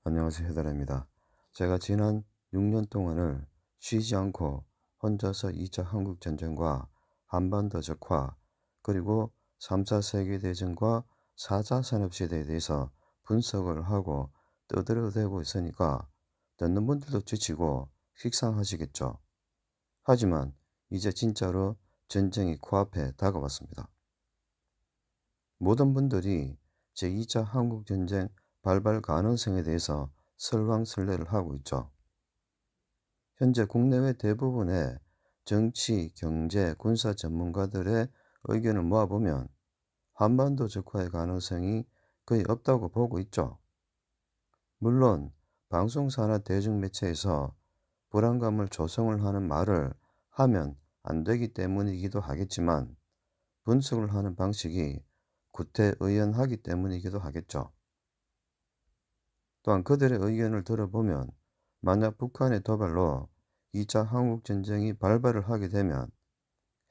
안녕하세요. 해달입니다. 제가 지난 6년 동안을 쉬지 않고 혼자서 2차 한국전쟁과 한반도 적화, 그리고 3차 세계대전과 4차 산업시대에 대해서 분석을 하고 떠들어대고 있으니까 듣는 분들도 지치고 식상하시겠죠. 하지만 이제 진짜로 전쟁이 코앞에 다가왔습니다. 모든 분들이 제2차 한국전쟁 발발 가능성에 대해서 설왕설래를 하고 있죠. 현재 국내외 대부분의 정치, 경제, 군사 전문가들의 의견을 모아보면 한반도 적화의 가능성이 거의 없다고 보고 있죠. 물론 방송사나 대중매체에서 불안감을 조성을 하는 말을 하면 안 되기 때문이기도 하겠지만 분석을 하는 방식이 구태의연하기 때문이기도 하겠죠. 또한 그들의 의견을 들어보면 만약 북한의 도발로 2차 한국전쟁이 발발을 하게 되면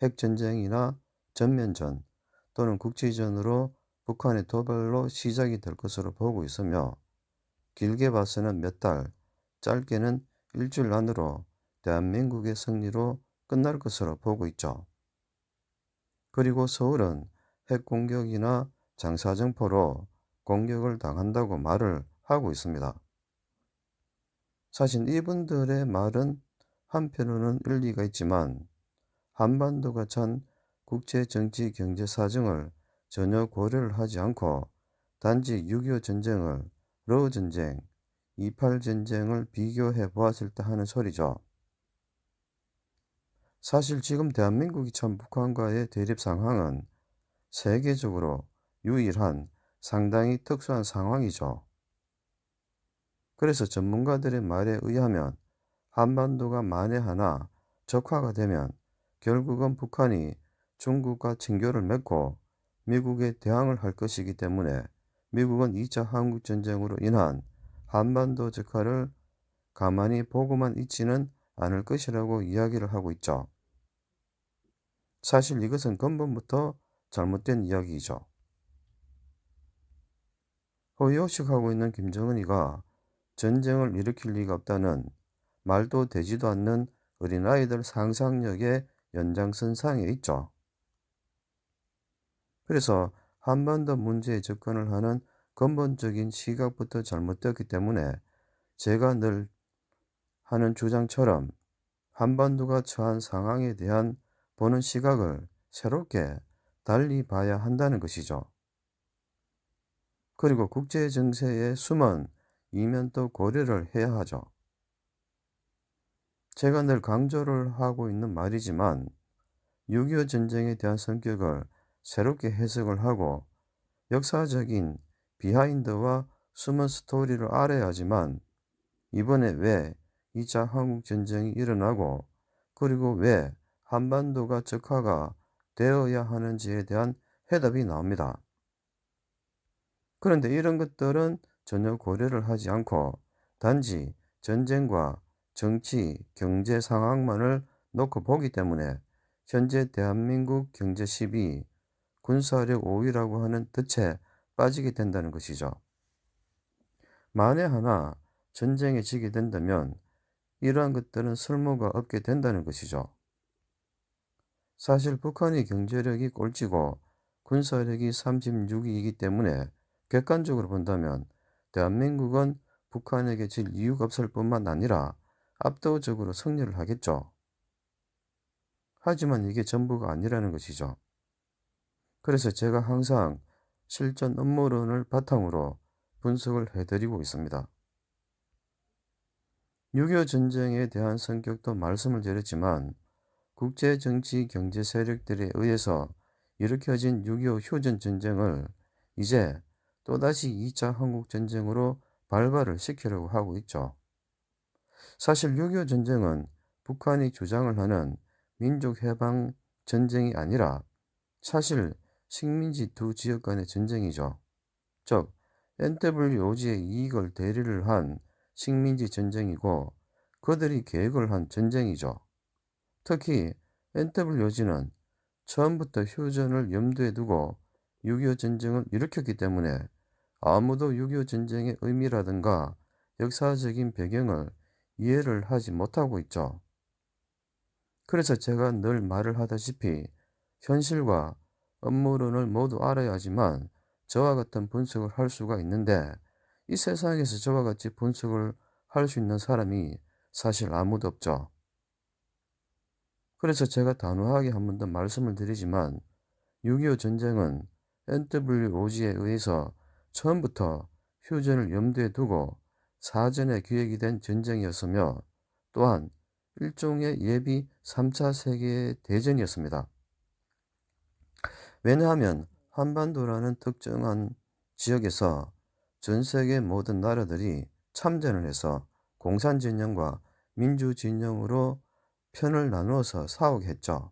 핵전쟁이나 전면전 또는 국지전으로 북한의 도발로 시작이 될 것으로 보고 있으며, 길게 봐서는 몇 달, 짧게는 일주일 안으로 대한민국의 승리로 끝날 것으로 보고 있죠. 그리고 서울은 핵공격이나 장사정포로 공격을 당한다고 말을 하고 있습니다. 사실 이분들의 말은 한편으로는 일리가 있지만 한반도가 처한 국제 정치 경제 사정을 전혀 고려를 하지 않고 단지 6.25 전쟁을, 러우 전쟁, 28 전쟁을 비교해 보았을 때 하는 소리죠. 사실 지금 대한민국이 처한 북한과의 대립 상황은 세계적으로 유일한 상당히 특수한 상황이죠. 그래서 전문가들의 말에 의하면 한반도가 만에 하나 적화가 되면 결국은 북한이 중국과 친교를 맺고 미국에 대항을 할 것이기 때문에 미국은 2차 한국전쟁으로 인한 한반도 적화를 가만히 보고만 있지는 않을 것이라고 이야기를 하고 있죠. 사실 이것은 근본부터 잘못된 이야기이죠. 허위호식하고 있는 김정은이가 전쟁을 일으킬 리가 없다는 말도 되지도 않는 어린아이들 상상력의 연장선상에 있죠. 그래서 한반도 문제에 접근을 하는 근본적인 시각부터 잘못되었기 때문에 제가 늘 하는 주장처럼 한반도가 처한 상황에 대한 보는 시각을 새롭게 달리 봐야 한다는 것이죠. 그리고 국제 정세의 숨은 이면도 고려를 해야 하죠. 제가 늘 강조를 하고 있는 말이지만 6.25 전쟁에 대한 성격을 새롭게 해석을 하고 역사적인 비하인드와 숨은 스토리를 알아야지만 이번에 왜 2차 한국전쟁이 일어나고, 그리고 왜 한반도가 적화가 되어야 하는지에 대한 해답이 나옵니다. 그런데 이런 것들은 전혀 고려를 하지 않고 단지 전쟁과 정치, 경제 상황만을 놓고 보기 때문에 현재 대한민국 경제 10위, 군사력 5위라고 하는 덫에 빠지게 된다는 것이죠. 만에 하나 전쟁에 지게 된다면 이러한 것들은 쓸모가 없게 된다는 것이죠. 사실 북한이 경제력이 꼴찌고 군사력이 36위이기 때문에 객관적으로 본다면 대한민국은 북한에게 질 이유가 없을 뿐만 아니라 압도적으로 승리를 하겠죠. 하지만 이게 전부가 아니라는 것이죠. 그래서 제가 항상 실전 음모론을 바탕으로 분석을 해드리고 있습니다. 6.25 전쟁에 대한 성격도 말씀을 드렸지만 국제 정치 경제 세력들에 의해서 일으켜진 6.25 휴전 전쟁을 이제 또다시 2차 한국 전쟁으로 발발을 시키려고 하고 있죠. 사실 6.25 전쟁은 북한이 주장을 하는 민족 해방 전쟁이 아니라 사실 식민지 두 지역 간의 전쟁이죠. 즉 NWO지의 이익을 대리를 한 식민지 전쟁이고 그들이 계획을 한 전쟁이죠. 특히 NWO지는 처음부터 휴전을 염두에 두고 6.25 전쟁을 일으켰기 때문에 아무도 6.25 전쟁의 의미라든가 역사적인 배경을 이해를 하지 못하고 있죠. 그래서 제가 늘 말을 하다시피 현실과 업무론을 모두 알아야 하지만 저와 같은 분석을 할 수가 있는데, 이 세상에서 저와 같이 분석을 할 수 있는 사람이 사실 아무도 없죠. 그래서 제가 단호하게 한 번 더 말씀을 드리지만 6.25 전쟁은 NWOG에 의해서 처음부터 휴전을 염두에 두고 사전에 기획이 된 전쟁이었으며, 또한 일종의 예비 3차 세계대전이었습니다. 왜냐하면 한반도라는 특정한 지역에서 전 세계 모든 나라들이 참전을 해서 공산진영과 민주진영으로 편을 나누어서 싸우게 했죠.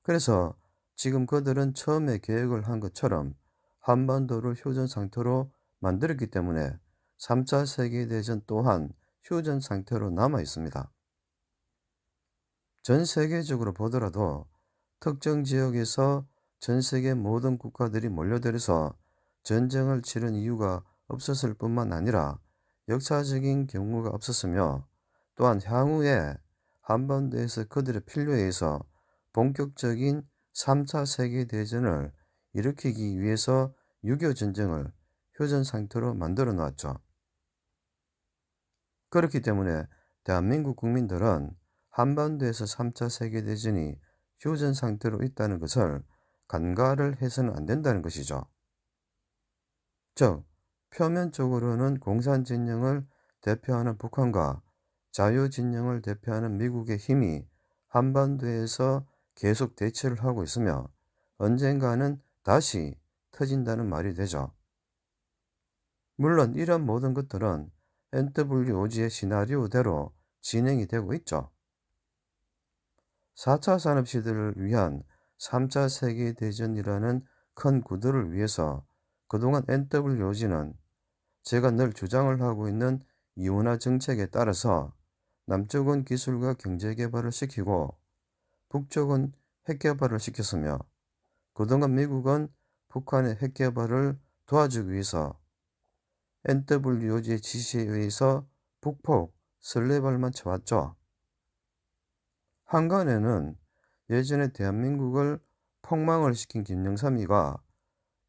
그래서 지금 그들은 처음에 계획을 한 것처럼 한반도를 휴전 상태로 만들었기 때문에 3차 세계대전 또한 휴전 상태로 남아 있습니다. 전 세계적으로 보더라도 특정 지역에서 전 세계 모든 국가들이 몰려들어서 전쟁을 치른 이유가 없었을 뿐만 아니라 역사적인 경우가 없었으며, 또한 향후에 한반도에서 그들의 필요에 의해서 본격적인 3차 세계대전을 일으키기 위해서 6.25 전쟁을 휴전 상태로 만들어 놨죠. 그렇기 때문에 대한민국 국민들은 한반도에서 3차 세계대전이 휴전 상태로 있다는 것을 간과를 해서는 안 된다는 것이죠. 즉, 표면적으로는 공산진영을 대표하는 북한과 자유진영을 대표하는 미국의 힘이 한반도에서 계속 대치를 하고 있으며 언젠가는 다시 터진다는 말이 되죠. 물론 이런 모든 것들은 NWOG의 시나리오대로 진행이 되고 있죠. 4차 산업시대를 위한 3차 세계대전이라는 큰 구도를 위해서 그동안 NWOG는 제가 늘 주장을 하고 있는 이원화 정책에 따라서 남쪽은 기술과 경제 개발을 시키고 북쪽은 핵 개발을 시켰으며, 그동안 미국은 북한의 핵 개발을 도와주기 위해서 NWOG의 지시에 의해서 북폭 설레발만 쳐왔죠. 한간에는 예전에 대한민국을 폭망을 시킨 김영삼이가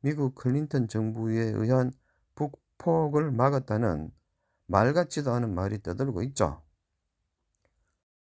미국 클린턴 정부에 의한 북폭을 막았다는 말 같지도 않은 말이 떠들고 있죠.